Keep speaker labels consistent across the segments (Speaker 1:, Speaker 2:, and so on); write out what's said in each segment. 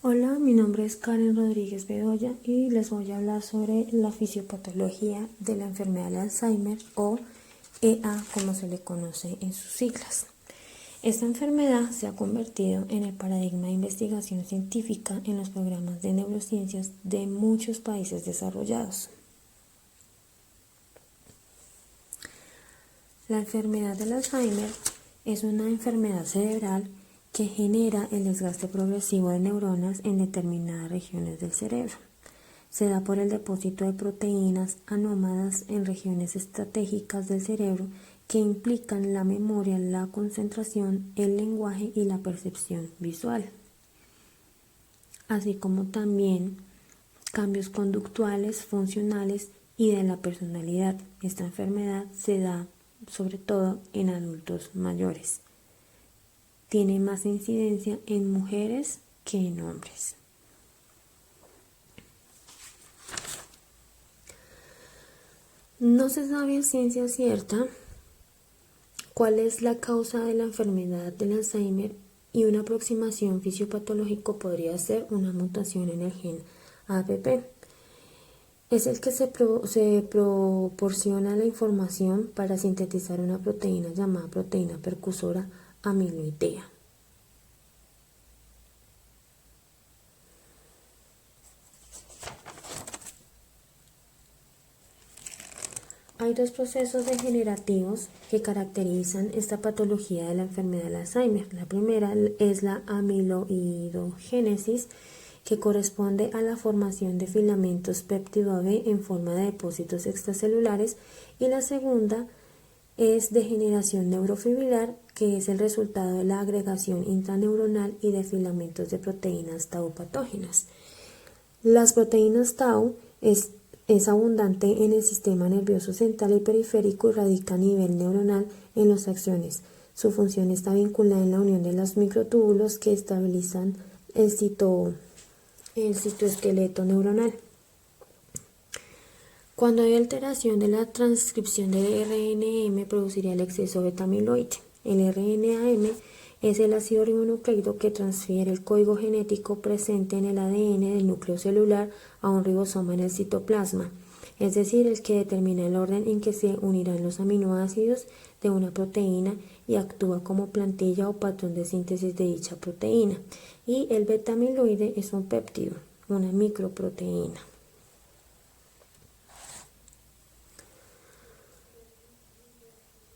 Speaker 1: Hola, mi nombre es Karen Rodríguez Bedoya y les voy a hablar sobre la fisiopatología de la enfermedad de Alzheimer o EA, como se le conoce en sus siglas. Esta enfermedad se ha convertido en el paradigma de investigación científica en los programas de neurociencias de muchos países desarrollados. La enfermedad del Alzheimer es una enfermedad cerebral que genera el desgaste progresivo de neuronas en determinadas regiones del cerebro. Se da por el depósito de proteínas anómadas en regiones estratégicas del cerebro que implican la memoria, la concentración, el lenguaje y la percepción visual, así como también cambios conductuales, funcionales y de la personalidad. Esta enfermedad se da sobre todo en adultos mayores. Tiene más incidencia en mujeres que en hombres. No se sabe a ciencia cierta cuál es la causa de la enfermedad del Alzheimer y una aproximación fisiopatológica podría ser una mutación en el gen APP. Es el que se proporciona la información para sintetizar una proteína llamada proteína precursora amiloidea. Hay dos procesos degenerativos que caracterizan esta patología de la enfermedad de Alzheimer. La primera es la amiloidogénesis, que corresponde a la formación de filamentos péptido AB en forma de depósitos extracelulares, y la segunda es degeneración neurofibrilar, que es el resultado de la agregación intraneuronal y de filamentos de proteínas tau patógenas. Las proteínas tau es abundante en el sistema nervioso central y periférico y radica a nivel neuronal en los axones. Su función está vinculada en la unión de los microtúbulos que estabilizan el citoesqueleto neuronal. Cuando hay alteración de la transcripción del RNAM, produciría el exceso beta amiloide. El RNAM es el ácido ribonucleico que transfiere el código genético presente en el ADN del núcleo celular a un ribosoma en el citoplasma, es decir, el que determina el orden en que se unirán los aminoácidos de una proteína y actúa como plantilla o patrón de síntesis de dicha proteína. Y el beta amiloide es un péptido, una microproteína.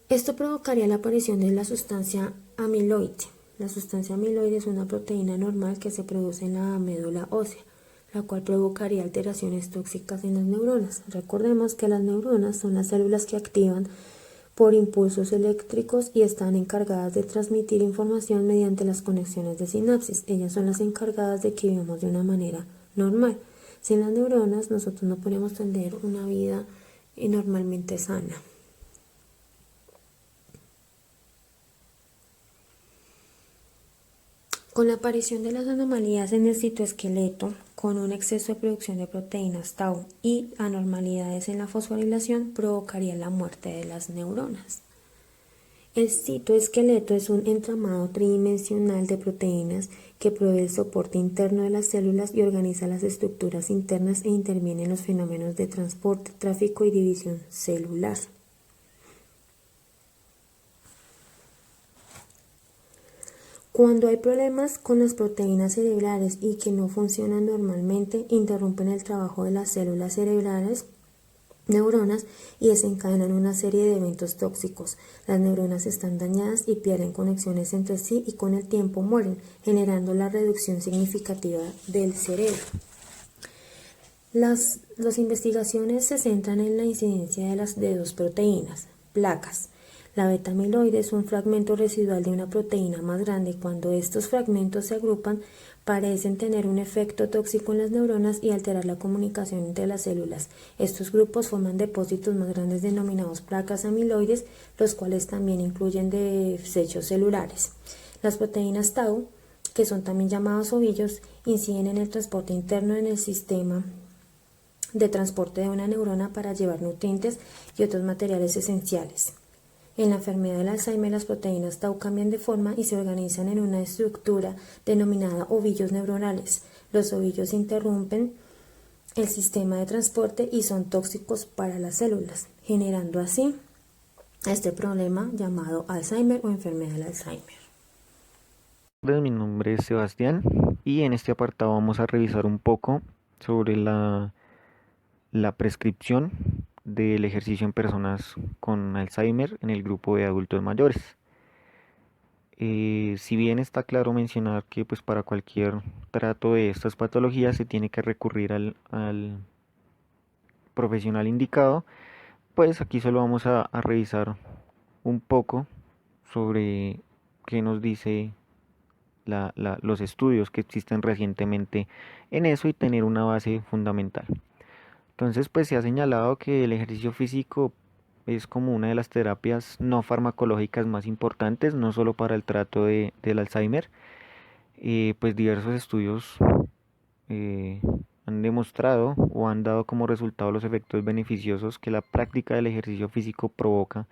Speaker 1: Esto provocaría la aparición de la sustancia amiloide. La sustancia amiloide es una proteína normal que se produce en la médula ósea, la cual provocaría alteraciones tóxicas en las neuronas. Recordemos que las neuronas son las células que activan por impulsos eléctricos y están encargadas de transmitir información mediante las conexiones de sinapsis. Ellas son las encargadas de que vivamos de una manera normal. Sin las neuronas nosotros no podemos tener una vida normalmente sana. Con la aparición de las anomalías en el citoesqueleto, con un exceso de producción de proteínas tau y anormalidades en la fosforilación, provocaría la muerte de las neuronas. El citoesqueleto es un entramado tridimensional de proteínas que provee el soporte interno de las células y organiza las estructuras internas e interviene en los fenómenos de transporte, tráfico y división celular. Cuando hay problemas con las proteínas cerebrales y que no funcionan normalmente, interrumpen el trabajo de las células cerebrales, neuronas, y desencadenan una serie de eventos tóxicos. Las neuronas están dañadas y pierden conexiones entre sí y con el tiempo mueren, generando la reducción significativa del cerebro. Las investigaciones se centran en la incidencia de dos proteínas, placas. La beta-amiloide es un fragmento residual de una proteína más grande. Cuando estos fragmentos se agrupan, parecen tener un efecto tóxico en las neuronas y alterar la comunicación entre las células. Estos grupos forman depósitos más grandes denominados placas amiloides, los cuales también incluyen desechos celulares. Las proteínas tau, que son también llamados ovillos, inciden en el transporte interno en el sistema de transporte de una neurona para llevar nutrientes y otros materiales esenciales. En la enfermedad del Alzheimer, las proteínas tau cambian de forma y se organizan en una estructura denominada ovillos neuronales. Los ovillos interrumpen el sistema de transporte y son tóxicos para las células, generando así este problema llamado Alzheimer o enfermedad del Alzheimer.
Speaker 2: Mi nombre es Sebastián y en este apartado vamos a revisar un poco sobre la prescripción del ejercicio en personas con Alzheimer en el grupo de adultos mayores. Si bien está claro mencionar que pues para cualquier trato de estas patologías se tiene que recurrir al profesional indicado, pues aquí solo vamos a revisar un poco sobre qué nos dice los estudios que existen recientemente en eso y tener una base fundamental. Entonces, pues se ha señalado que el ejercicio físico es como una de las terapias no farmacológicas más importantes, no solo para el trato del Alzheimer. Pues diversos estudios eh, han demostrado o han dado como resultado los efectos beneficiosos que la práctica del ejercicio físico provoca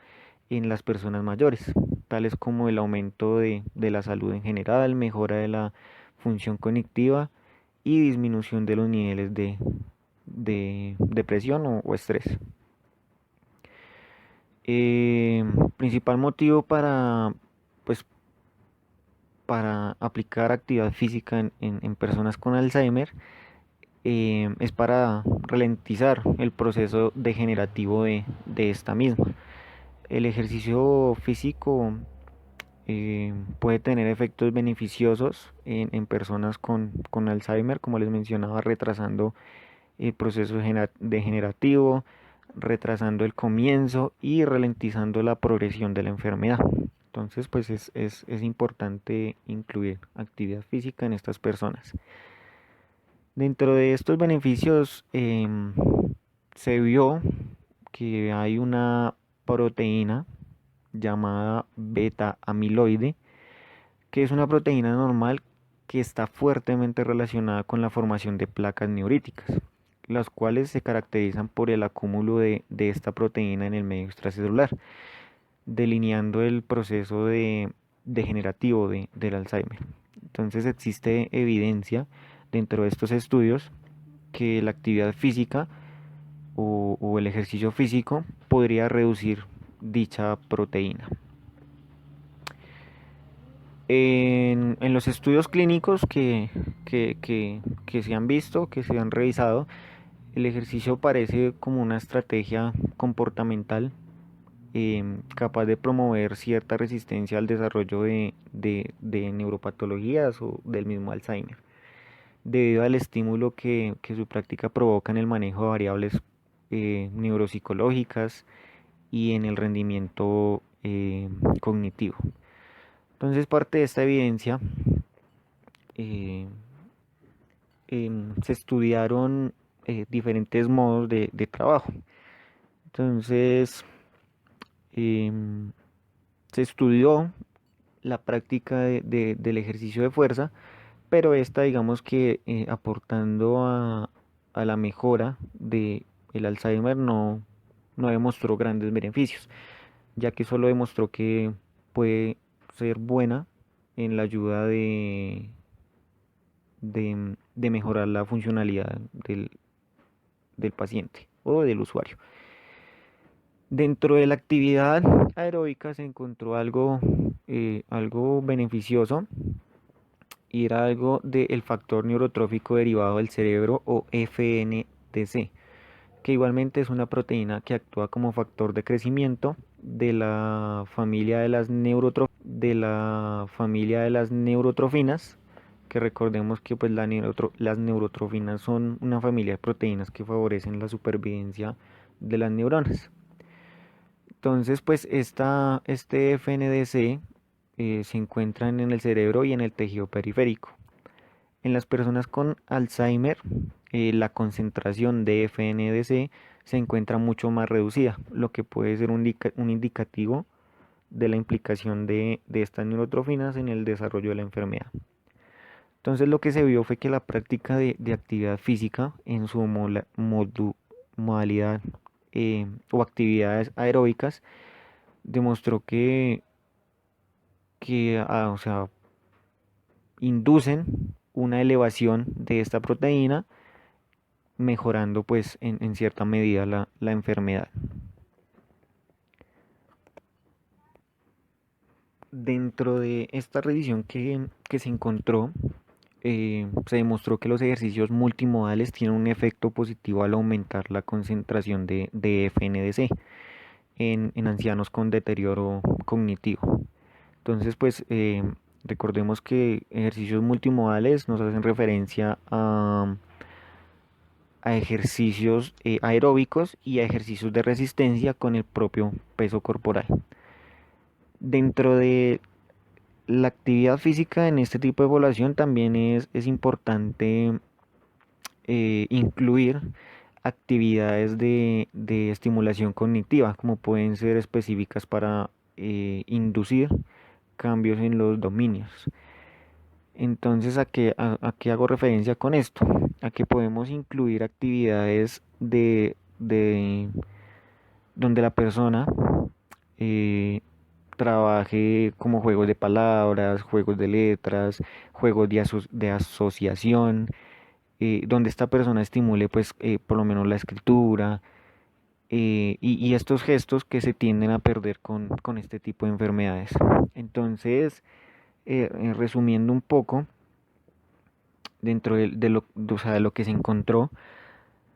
Speaker 2: en las personas mayores, tales como el aumento de la salud en general, mejora de la función cognitiva y disminución de los niveles de depresión o estrés. Principal motivo pues, para aplicar actividad física en personas con Alzheimer es para ralentizar el proceso degenerativo de esta misma. El ejercicio físico puede tener efectos beneficiosos en personas con Alzheimer, como les mencionaba, retrasando el proceso degenerativo, retrasando el comienzo y ralentizando la progresión de la enfermedad. Entonces, pues es importante incluir actividad física en estas personas. Dentro de estos beneficios, se vio que hay una proteína llamada beta amiloide, que es una proteína normal que está fuertemente relacionada con la formación de placas neuríticas, las cuales se caracterizan por el acúmulo de esta proteína en el medio extracelular, delineando el proceso degenerativo del Alzheimer. Entonces existe evidencia dentro de estos estudios que la actividad física o el ejercicio físico podría reducir dicha proteína. En los estudios clínicos que se han visto, que se han revisado, el ejercicio parece como una estrategia comportamental capaz de promover cierta resistencia al desarrollo de neuropatologías o del mismo Alzheimer, debido al estímulo que su práctica provoca en el manejo de variables neuropsicológicas y en el rendimiento cognitivo. Entonces, parte de esta evidencia eh, se estudiaron diferentes modos de trabajo. Entonces, em, se estudió la práctica del ejercicio de fuerza, pero esta, digamos que aportando a la mejora del Alzheimer no demostró grandes beneficios, ya que solo demostró que puede ser buena en la ayuda de mejorar la funcionalidad del paciente o del usuario. Dentro de la actividad aeróbica se encontró algo beneficioso y era algo del factor neurotrófico derivado del cerebro o FNTC, que igualmente es una proteína que actúa como factor de crecimiento de la familia de las neurotrofinas, que recordemos que pues las neurotrofinas son una familia de proteínas que favorecen la supervivencia de las neuronas. Entonces, pues este FNDC se encuentran en el cerebro y en el tejido periférico. En las personas con Alzheimer, la concentración de FNDC se encuentra mucho más reducida, lo que puede ser un indicativo de la implicación de estas neurotrofinas en el desarrollo de la enfermedad. Entonces, lo que se vio fue que la práctica de actividad física en su modalidad o actividades aeróbicas demostró o sea, inducen una elevación de esta proteína, mejorando pues en cierta medida la enfermedad. Dentro de esta revisión que se encontró, se demostró que los ejercicios multimodales tienen un efecto positivo al aumentar la concentración de FNDC en ancianos con deterioro cognitivo. Entonces, pues recordemos que ejercicios multimodales nos hacen referencia a ejercicios aeróbicos y a ejercicios de resistencia con el propio peso corporal. Dentro de la actividad física en este tipo de población también es importante incluir actividades de estimulación cognitiva, como pueden ser específicas para inducir cambios en los dominios. Entonces, a qué hago referencia con esto? A que podemos incluir actividades de donde la persona eh, trabaje como juegos de palabras, juegos de letras, juegos de asociación, donde esta persona estimule pues por lo menos la escritura y estos gestos que se tienden a perder con este tipo de enfermedades. Entonces, resumiendo un poco, dentro o sea, de lo que se encontró,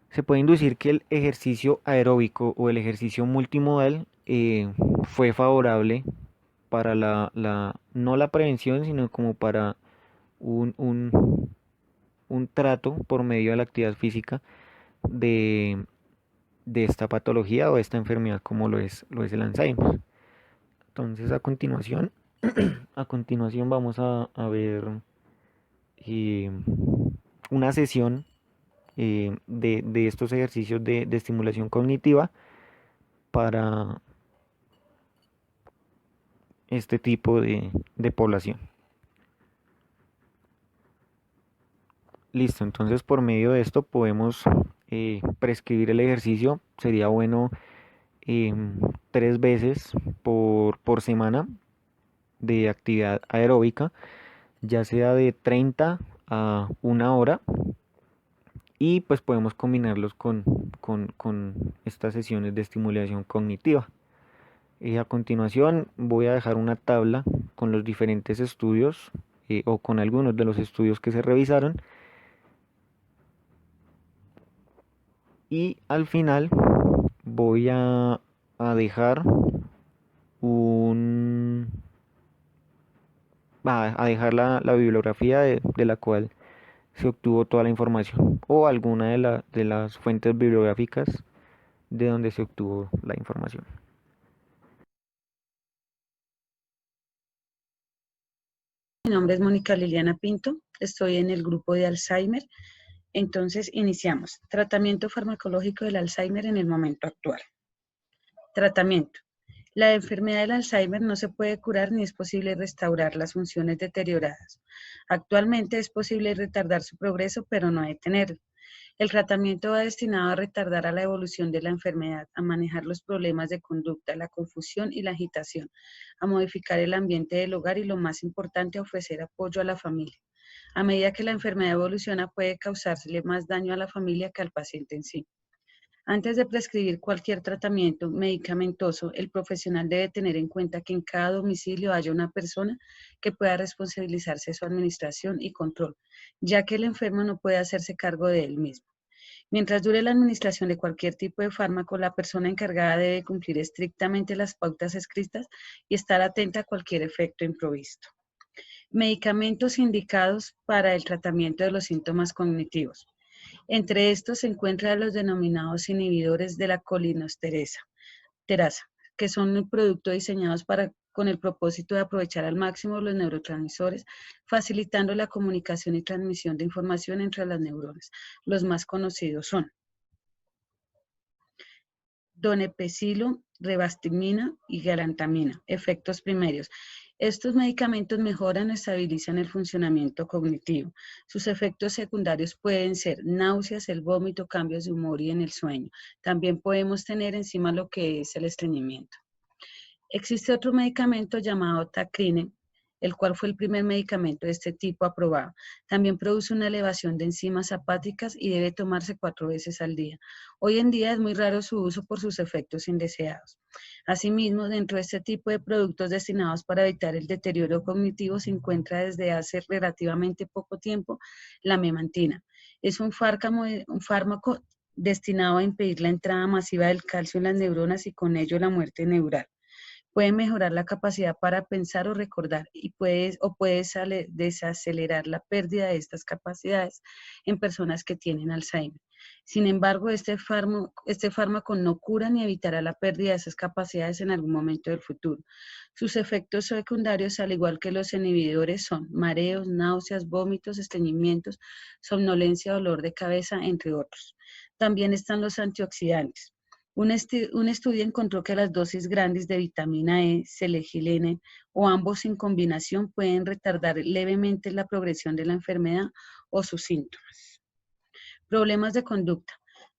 Speaker 2: se puede inducir que el ejercicio aeróbico o el ejercicio multimodal fue favorable para no la prevención, sino como para un, un, un trato por medio de la actividad física de, de esta patología o esta enfermedad como lo es el Alzheimer. Entonces a continuación vamos a ver eh, una sesión de estos ejercicios de estimulación cognitiva para este tipo de población. Listo, entonces por medio de esto podemos prescribir el ejercicio. Sería bueno 3 veces por semana de actividad aeróbica, ya sea de 30 a 1 hora, y pues podemos combinarlos con estas sesiones de estimulación cognitiva. A continuación voy a dejar una tabla con los diferentes estudios o con algunos de los estudios que se revisaron, y al final voy a dejar un a dejar la bibliografía de la cual se obtuvo toda la información o alguna de las fuentes bibliográficas de donde se obtuvo la información.
Speaker 3: Mi nombre es Mónica Liliana Pinto, estoy en el grupo de Alzheimer. Entonces, iniciamos. Tratamiento farmacológico del Alzheimer en el momento actual. Tratamiento. La enfermedad del Alzheimer no se puede curar ni es posible restaurar las funciones deterioradas. Actualmente es posible retardar su progreso, pero no detenerlo. El tratamiento va destinado a retardar a la evolución de la enfermedad, a manejar los problemas de conducta, la confusión y la agitación, a modificar el ambiente del hogar y, lo más importante, a ofrecer apoyo a la familia. A medida que la enfermedad evoluciona, puede causársele más daño a la familia que al paciente en sí. Antes de prescribir cualquier tratamiento medicamentoso, el profesional debe tener en cuenta que en cada domicilio haya una persona que pueda responsabilizarse de su administración y control, ya que el enfermo no puede hacerse cargo de él mismo. Mientras dure la administración de cualquier tipo de fármaco, la persona encargada debe cumplir estrictamente las pautas escritas y estar atenta a cualquier efecto improvisto. Medicamentos indicados para el tratamiento de los síntomas cognitivos. Entre estos se encuentran los denominados inhibidores de la colinosterasa, que son productos diseñados con el propósito de aprovechar al máximo los neurotransmisores, facilitando la comunicación y transmisión de información entre las neuronas. Los más conocidos son donepezilo, rivastigmina y galantamina. Efectos primarios. Estos medicamentos mejoran o estabilizan el funcionamiento cognitivo. Sus efectos secundarios pueden ser náuseas, el vómito, cambios de humor y en el sueño. También podemos tener encima lo que es el estreñimiento. Existe otro medicamento llamado tacrine, el cual fue el primer medicamento de este tipo aprobado. También produce una elevación de enzimas hepáticas y debe tomarse 4 veces al día. Hoy en día es muy raro su uso por sus efectos indeseados. Asimismo, dentro de este tipo de productos destinados para evitar el deterioro cognitivo se encuentra desde hace relativamente poco tiempo la memantina. Es un fármaco destinado a impedir la entrada masiva del calcio en las neuronas y con ello la muerte neural. Puede mejorar la capacidad para pensar o recordar y puede desacelerar la pérdida de estas capacidades en personas que tienen Alzheimer. Sin embargo, este fármaco no cura ni evitará la pérdida de esas capacidades en algún momento del futuro. Sus efectos secundarios, al igual que los inhibidores, son mareos, náuseas, vómitos, estreñimientos, somnolencia, dolor de cabeza, entre otros. También están los antioxidantes. Un estudio encontró que las dosis grandes de vitamina E, selegilene o ambos en combinación pueden retardar levemente la progresión de la enfermedad o sus síntomas. Problemas de conducta.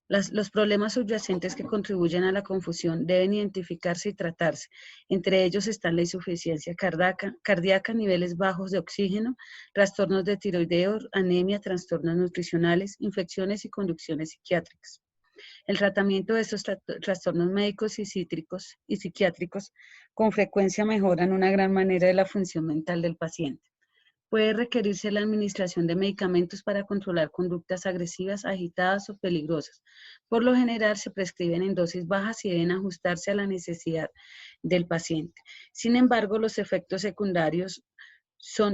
Speaker 3: Los problemas subyacentes que contribuyen a la confusión deben identificarse y tratarse. Entre ellos están la insuficiencia cardíaca, niveles bajos de oxígeno, trastornos de tiroideo, anemia, trastornos nutricionales, infecciones y conducciones psiquiátricas. El tratamiento de estos trastornos médicos y psiquiátricos con frecuencia mejoran una gran manera de la función mental del paciente. Puede requerirse la administración de medicamentos para controlar conductas agresivas, agitadas o peligrosas. Por lo general se prescriben en dosis bajas y deben ajustarse a la necesidad del paciente. Sin embargo, los efectos secundarios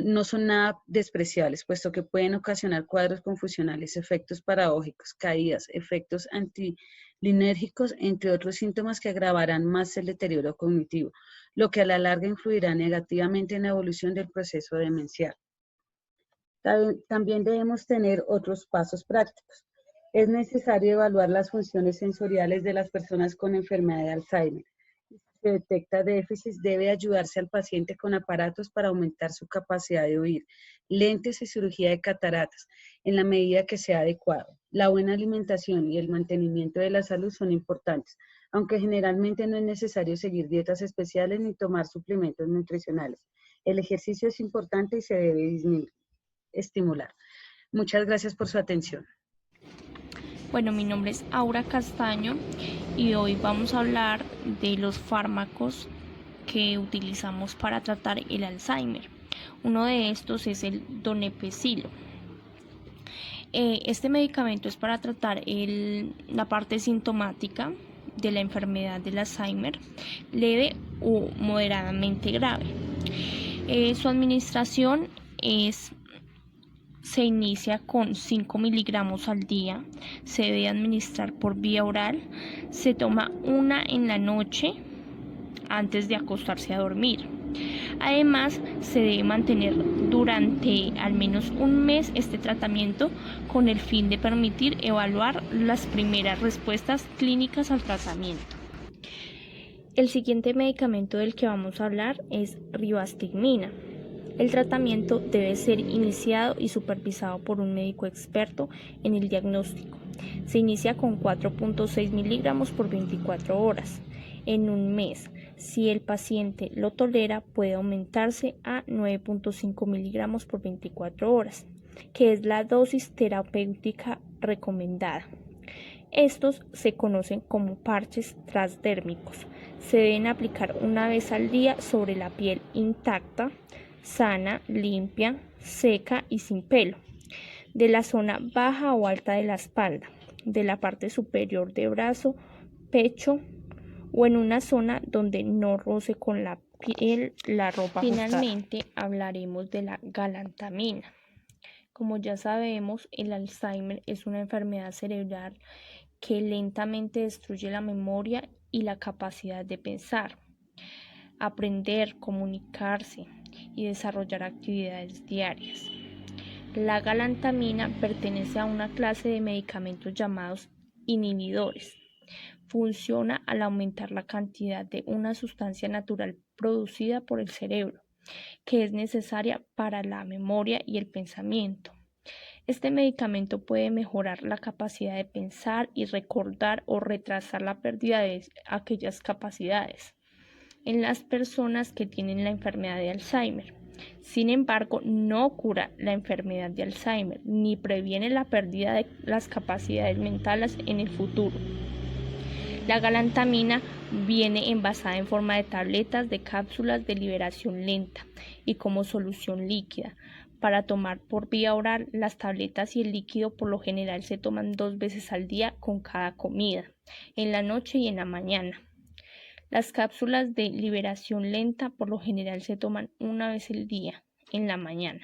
Speaker 3: no son nada despreciables, puesto que pueden ocasionar cuadros confusionales, efectos paradójicos, caídas, efectos antilinérgicos, entre otros síntomas que agravarán más el deterioro cognitivo, lo que a la larga influirá negativamente en la evolución del proceso demencial. También debemos tener otros pasos prácticos. Es necesario evaluar las funciones sensoriales de las personas con enfermedad de Alzheimer. Si se detecta déficit, debe ayudarse al paciente con aparatos para aumentar su capacidad de oír, lentes y cirugía de cataratas, en la medida que sea adecuado. La buena alimentación y el mantenimiento de la salud son importantes, aunque generalmente no es necesario seguir dietas especiales ni tomar suplementos nutricionales. El ejercicio es importante y se debe estimular. Muchas gracias por su atención.
Speaker 4: Bueno, mi nombre es Aura Castaño y hoy vamos a hablar de los fármacos que utilizamos para tratar el Alzheimer. Uno de estos es el donepezilo. Este medicamento es para tratar la parte sintomática de la enfermedad del Alzheimer, leve o moderadamente grave. Su administración se inicia con 5 miligramos al día, se debe administrar por vía oral, se toma una en la noche antes de acostarse a dormir. Además, se debe mantener durante al menos un mes este tratamiento con el fin de permitir evaluar las primeras respuestas clínicas al tratamiento. El siguiente medicamento del que vamos a hablar es rivastigmina. El tratamiento debe ser iniciado y supervisado por un médico experto en el diagnóstico. Se inicia con 4.6 miligramos por 24 horas. En un mes, si el paciente lo tolera, puede aumentarse a 9.5 miligramos por 24 horas, que es la dosis terapéutica recomendada. Estos se conocen como parches transdérmicos. Se deben aplicar una vez al día sobre la piel intacta, sana, limpia, seca y sin pelo, de la zona baja o alta de la espalda, de la parte superior de brazo, pecho o en una zona donde no roce con la piel la ropa ajustada. Finalmente hablaremos de la galantamina. Como ya sabemos, el Alzheimer es una enfermedad cerebral que lentamente destruye la memoria y la capacidad de pensar, aprender, comunicarse y desarrollar actividades diarias. La galantamina pertenece a una clase de medicamentos llamados inhibidores. Funciona al aumentar la cantidad de una sustancia natural producida por el cerebro, que es necesaria para la memoria y el pensamiento. Este medicamento puede mejorar la capacidad de pensar y recordar o retrasar la pérdida de aquellas capacidades en las personas que tienen la enfermedad de Alzheimer. Sin embargo, no cura la enfermedad de Alzheimer ni previene la pérdida de las capacidades mentales en el futuro. La galantamina viene envasada en forma de tabletas de cápsulas de liberación lenta y como solución líquida. Para tomar por vía oral, las tabletas y el líquido por lo general se toman 2 veces al día con cada comida, en la noche y en la mañana. Las cápsulas de liberación lenta por lo general se toman 1 vez al día, en la mañana.